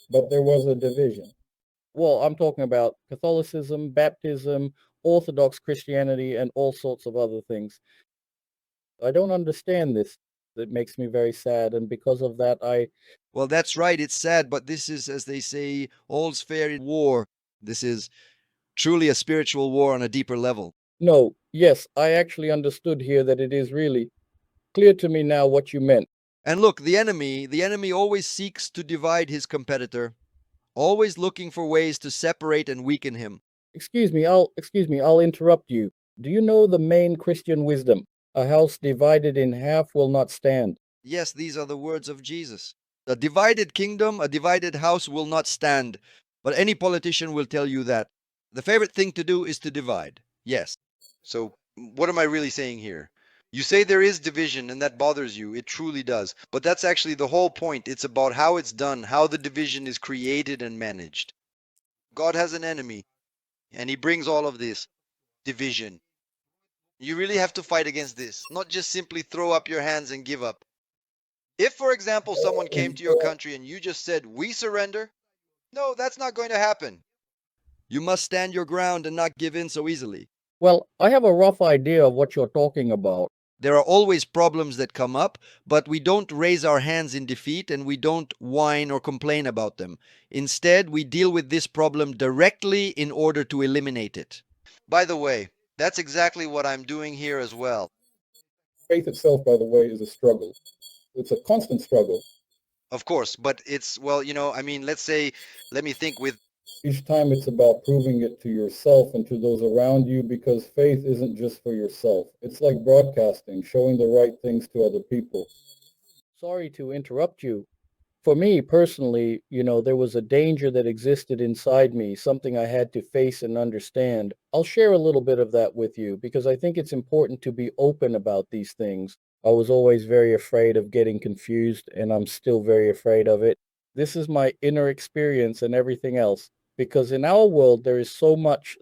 But there was a division. Well, I'm talking about Catholicism, baptism, Orthodox Christianity, and all sorts of other things. I don't understand this. It makes me very sad, and because of that, Well, that's right. It's sad, but this is, as they say, all's fair in war. This is truly a spiritual war on a deeper level. no, yes, I actually understood here that it is really clear to me now what you meant. And look, the enemy always seeks to divide his competitor, always looking for ways to separate and weaken him. I'll interrupt you. Do you know the main Christian wisdom? A house divided in half will not stand. Yes, these are the words of Jesus. A divided kingdom, a divided house will not stand. But any politician will tell you that. The favorite thing to do is to divide. Yes. So, what am I really saying here? You say there is division and that bothers you. It truly does. But that's actually the whole point. It's about how it's done, how the division is created and managed. God has an enemy, and he brings all of this division. You really have to fight against this, not just simply throw up your hands and give up. If, for example, someone came to your country and you just said, "We surrender," no, that's not going to happen. You must stand your ground and not give in so easily. Well, I have a rough idea of what you're talking about. There are always problems that come up, but we don't raise our hands in defeat and we don't whine or complain about them. Instead, we deal with this problem directly in order to eliminate it. By the way, that's exactly what I'm doing here as well. Faith itself, by the way, is a struggle. It's a constant struggle. Of course, but it's, well, I mean, let me think with, Each time it's about proving it to yourself and to those around you, because faith isn't just for yourself. It's like broadcasting, showing the right things to other people. Sorry to interrupt you. For me personally, there was a danger that existed inside me, something I had to face and understand. I'll share a little bit of that with you because I think it's important to be open about these things. I was always very afraid of getting confused, and I'm still very afraid of it. This is my inner experience and everything else, because in our world, there is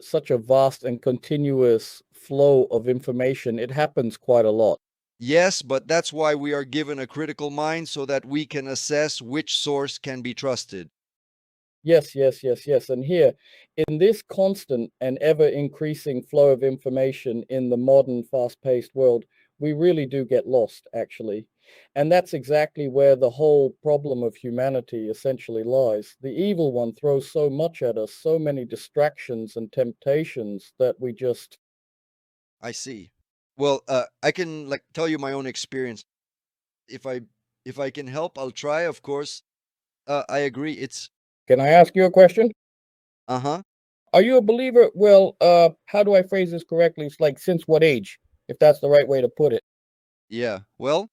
such a vast and continuous flow of information. It happens quite a lot. yes, but that's why we are given a critical mind so that we can assess which source can be trusted. Yes, yes, yes, yes. And here, in this constant and ever increasing flow of information in the modern fast paced world, we really do get lost, actually. And that's exactly where the whole problem of humanity essentially lies. The evil one throws so much at us, so many distractions and temptations that we just. I see. Well, I can like tell you my own experience. If I if I can help, I'll try, of course. I agree. It's Can I ask you a question? uh-huh. Are you a believer? Well, how do I phrase this correctly? It's like, since what age, if that's the right way to put it? Yeah. Well,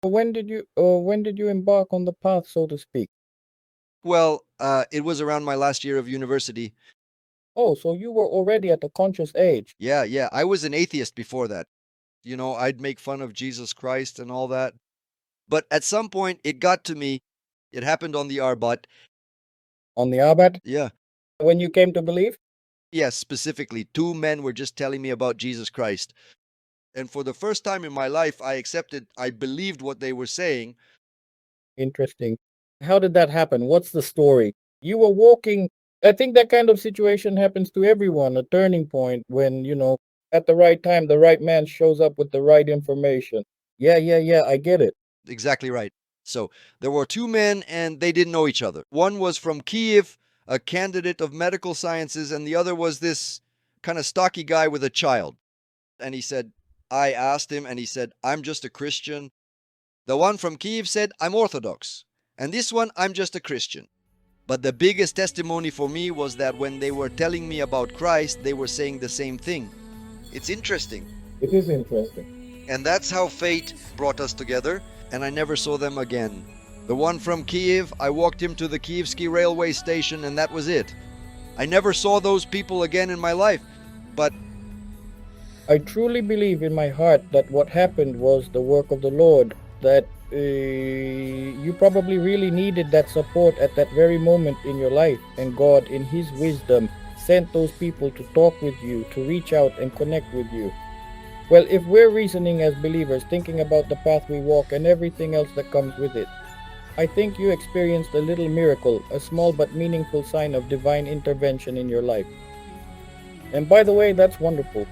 When did you embark on the path, so to speak? it was around my last year of university. Oh, so you were already at a conscious age. Yeah, yeah. I was an atheist before that. I'd make fun of Jesus Christ and all that. But at some point it got to me. It happened on the Arbat. On the Abad, Yeah. when you came to believe? Yes, specifically, two men were just telling me about Jesus Christ. And for the first time in my life, I believed what they were saying. Interesting. How did that happen? What's the story? You were walking. I think that kind of situation happens to everyone, a turning point when, at the right time, the right man shows up with the right information. Yeah, yeah, yeah, I get it. Exactly right. So there were two men and they didn't know each other. One was from Kiev, a candidate of medical sciences, and the other was this kind of stocky guy with a child. And I asked him, and he said, "I'm just a Christian." The one from Kiev said, "I'm Orthodox." And this one, "I'm just a Christian." But the biggest testimony for me was that when they were telling me about Christ, they were saying the same thing. It's interesting. It is interesting. And that's how fate brought us together, and I never saw them again. The one from Kiev, I walked him to the Kievsky railway station, and that was it. I never saw those people again in my life, but I truly believe in my heart that what happened was the work of the Lord, that you probably really needed that support at that very moment in your life, and God, in His wisdom, sent those people to talk with you, to reach out and connect with you. Well, if we're reasoning as believers, thinking about the path we walk and everything else that comes with it, I think you experienced a little miracle, a small but meaningful sign of divine intervention in your life. And by the way, that's wonderful.